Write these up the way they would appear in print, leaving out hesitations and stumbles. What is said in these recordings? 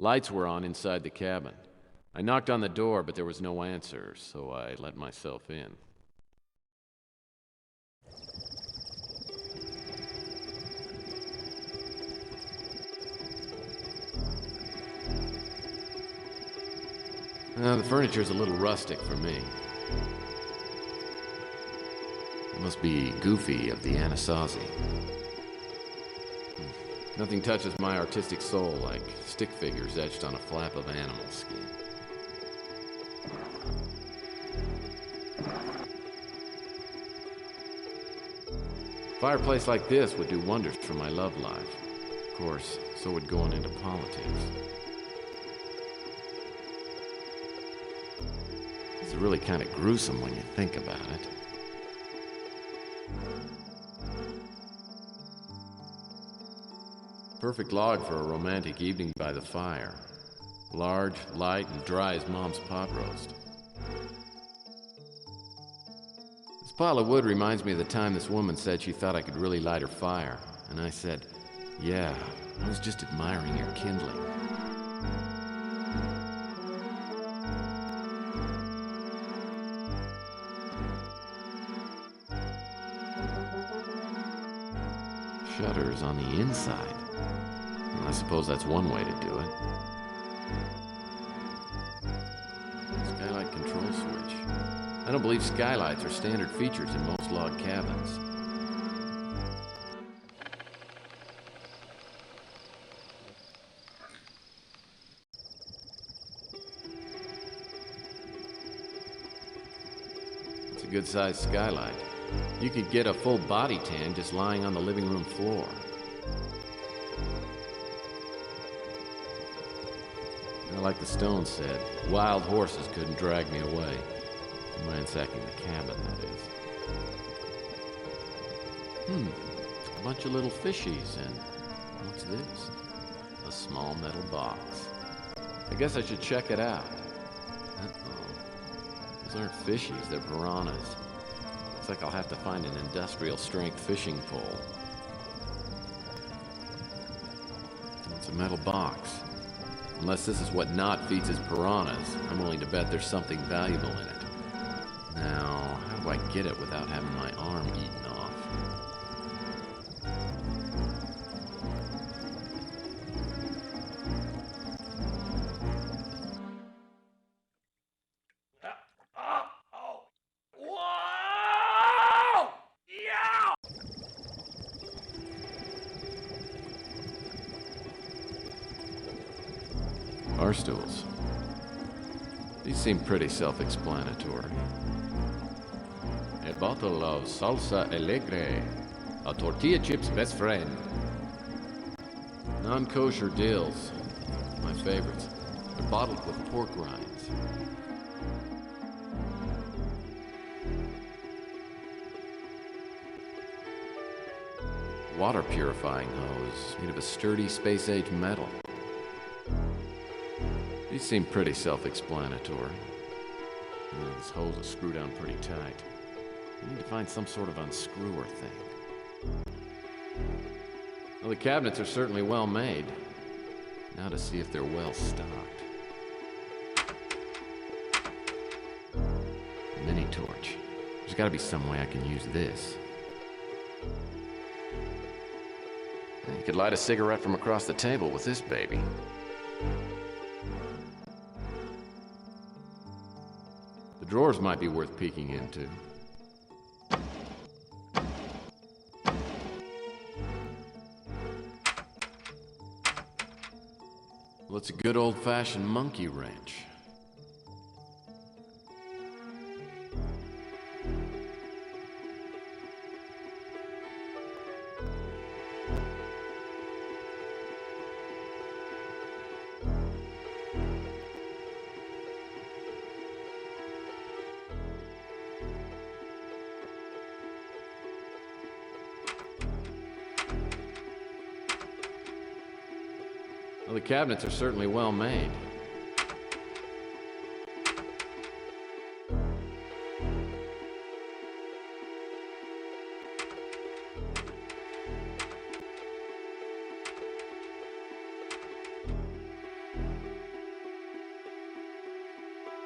Lights were on inside the cabin. I knocked on the door, but there was no answer, so I let myself in. The furniture's a little rustic for me. It must be Goofy of the Anasazi. Nothing touches my artistic soul like stick figures etched on a flap of animal skin. A fireplace like this would do wonders for my love life. Of course, so would going into politics. It's really kind of gruesome when you think about it. Perfect log for a romantic evening by the fire. Large, light, and dry as Mom's pot roast. This pile of wood reminds me of the time this woman said she thought I could really light her fire. And I said, yeah, I was just admiring your kindling. Shutters on the inside. Well, I suppose that's one way to do it. Skylight control switch. I don't believe skylights are standard features in most log cabins. It's a good-sized skylight. You could get a full body tan just lying on the living room floor. Like the Stone said, wild horses couldn't drag me away. Ransacking the cabin, that is. A bunch of little fishies, and what's this? A small metal box. I guess I should check it out. Uh-oh. Those aren't fishies, they're piranhas. Looks like I'll have to find an industrial-strength fishing pole. It's a metal box. Unless this is what Knott feeds his piranhas, I'm willing to bet there's something valuable in it. Now, how do I get it without having my arm eaten off? Whoa! Yeah! Bar stools. These seem pretty self-explanatory. A bottle of salsa alegre, a tortilla chip's best friend. Non-kosher dills. My favorites. They're bottled with pork rinds. Water purifying hose made of a sturdy space-age metal. These seem pretty self-explanatory. This hose is screwed down pretty tight. I need to find some sort of unscrewer thing. Well, the cabinets are certainly well made. Now to see if they're well stocked. A mini torch. There's got to be some way I can use this. You could light a cigarette from across the table with this baby. The drawers might be worth peeking into. Well, it's a good old-fashioned monkey wrench. Well, the cabinets are certainly well made.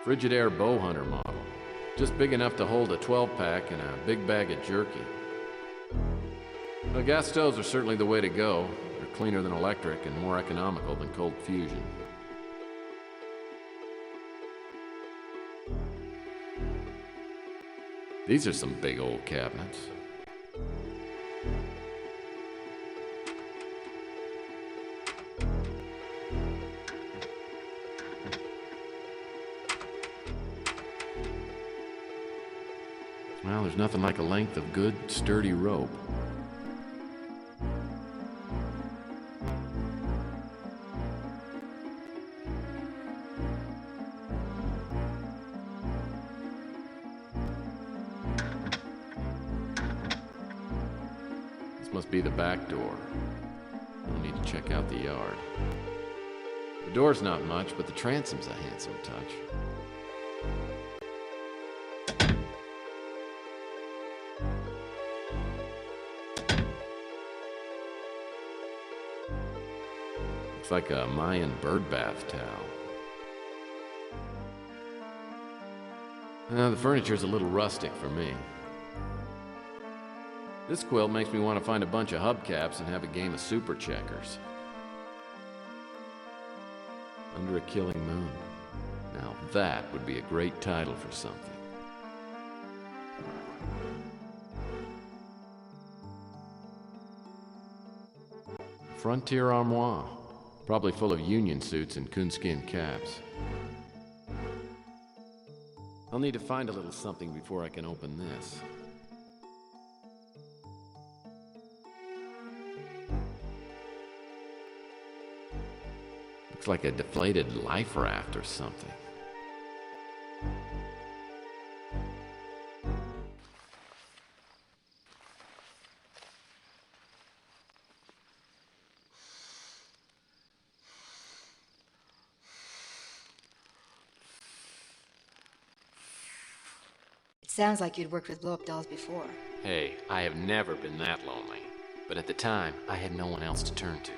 Frigidaire Bowhunter model. Just big enough to hold a 12-pack and a big bag of jerky. Well, gas stoves are certainly the way to go. They're cleaner than electric and more economical than cold fusion. These are some big old cabinets. Well, there's nothing like a length of good, sturdy rope. This must be the back door. I'll need to check out the yard. The door's not much, but the transom's a handsome touch. Looks like a Mayan bird bath towel. The furniture's a little rustic for me. This quilt makes me want to find a bunch of hubcaps and have a game of super checkers. Under a Killing Moon. Now that would be a great title for something. Frontier armoire. Probably full of union suits and coonskin caps. I'll need to find a little something before I can open this. Looks like a deflated life raft or something. Sounds like you'd worked with blow-up dolls before. Hey, I have never been that lonely. But at the time, I had no one else to turn to.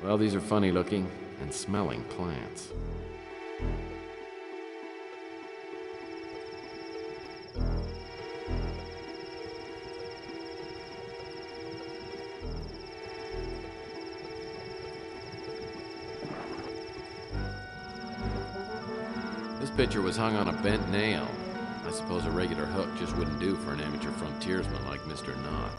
Well, these are funny looking and smelling plants. This picture was hung on a bent nail. I suppose a regular hook just wouldn't do for an amateur frontiersman like Mr. Knott.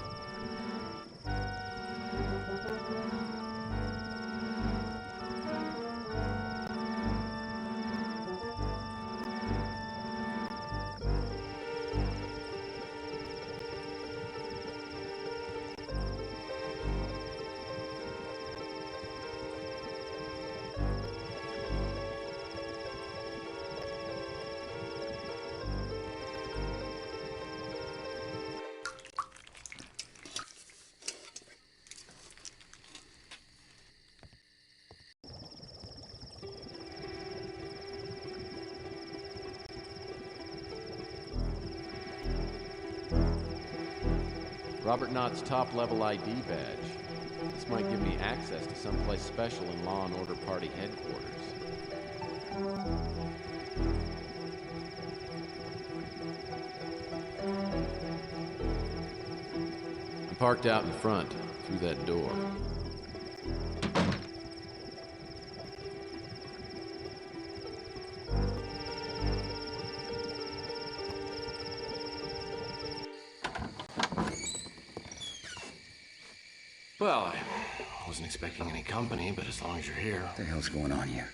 Robert Knott's top-level ID badge. This might give me access to someplace special in Law and Order Party headquarters. I'm parked out in front, through that door. Well, I wasn't expecting any company, but as long as you're here. What the hell's going on here?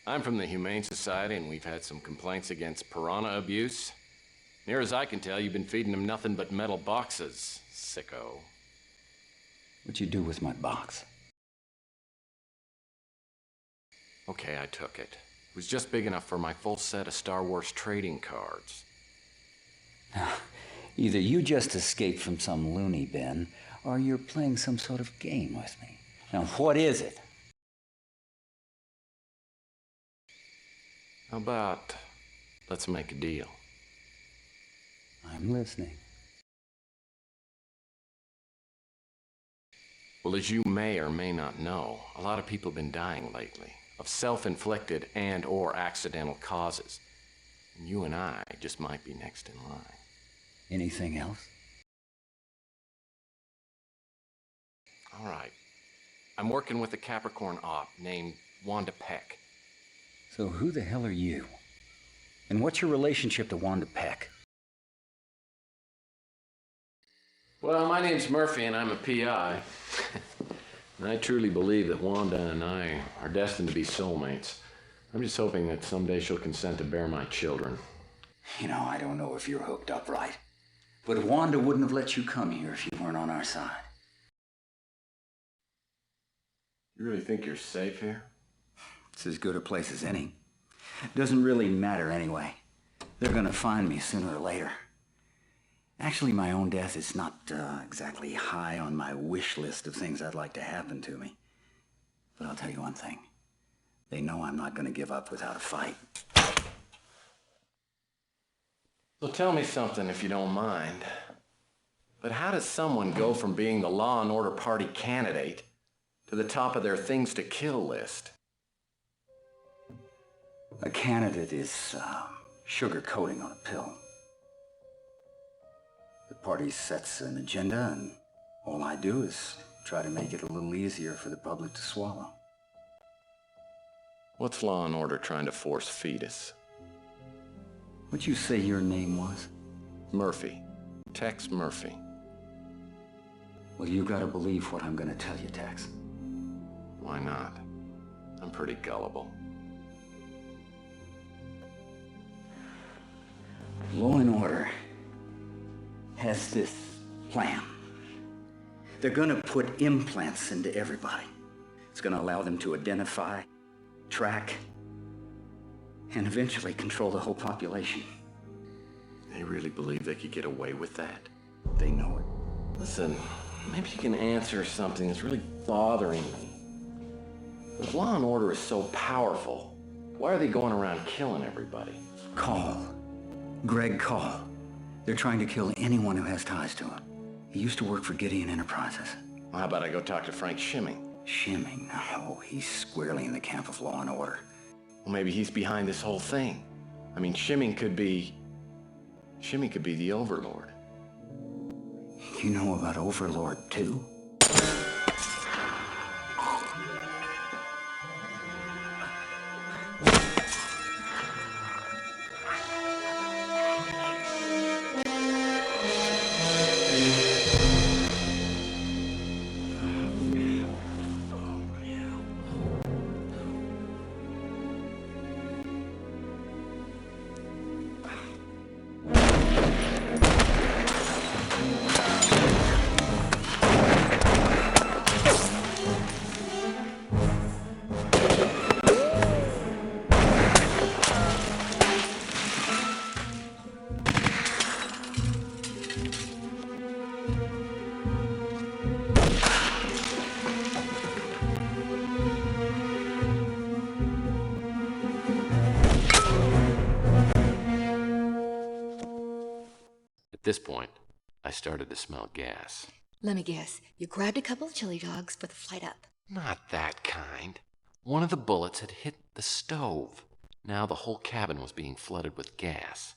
I'm from the Humane Society, and we've had some complaints against piranha abuse. Near as I can tell, you've been feeding them nothing but metal boxes, sicko. What'd you do with my box? Okay, I took it. It was just big enough for my full set of Star Wars trading cards. Either you just escaped from some loony bin, or you're playing some sort of game with me. Now, what is it? How about, let's make a deal? I'm listening. Well, as you may or may not know, a lot of people have been dying lately of self-inflicted and or accidental causes. And you and I just might be next in line. Anything else? All right. I'm working with a Capricorn op named Wanda Peck. So who the hell are you? And what's your relationship to Wanda Peck? Well, my name's Murphy and I'm a PI. And I truly believe that Wanda and I are destined to be soulmates. I'm just hoping that someday she'll consent to bear my children. You know, I don't know if you're hooked up right, but Wanda wouldn't have let you come here if you weren't on our side. You really think you're safe here? It's as good a place as any. Doesn't really matter anyway. They're gonna find me sooner or later. Actually, my own death is not exactly high on my wish list of things I'd like to happen to me. But I'll tell you one thing. They know I'm not gonna give up without a fight. So tell me something if you don't mind. But how does someone go from being the Law and Order Party candidate to the top of their things to kill list? A candidate is sugar coating on a pill. The party sets an agenda, and all I do is try to make it a little easier for the public to swallow. What's Law and Order trying to force feed us? What'd you say your name was? Murphy. Tex Murphy. Well, you gotta believe what I'm gonna tell you, Tex. Why not? I'm pretty gullible. Law and Order has this plan. They're gonna put implants into everybody. It's gonna allow them to identify, track, and eventually control the whole population. They really believe they could get away with that? They know it. Listen, maybe you can answer something that's really bothering me. If Law and Order is so powerful, why are they going around killing everybody? Call. Greg Call. They're trying to kill anyone who has ties to him. He used to work for Gideon Enterprises. Well, how about I go talk to Frank Shimming? Shimming? No, he's squarely in the camp of Law and Order. Well, maybe he's behind this whole thing. I mean, Shimming could be the Overlord. You know about Overlord, too? At this point, I started to smell gas. Let me guess. You grabbed a couple of chili dogs for the flight up. Not that kind. One of the bullets had hit the stove. Now the whole cabin was being flooded with gas.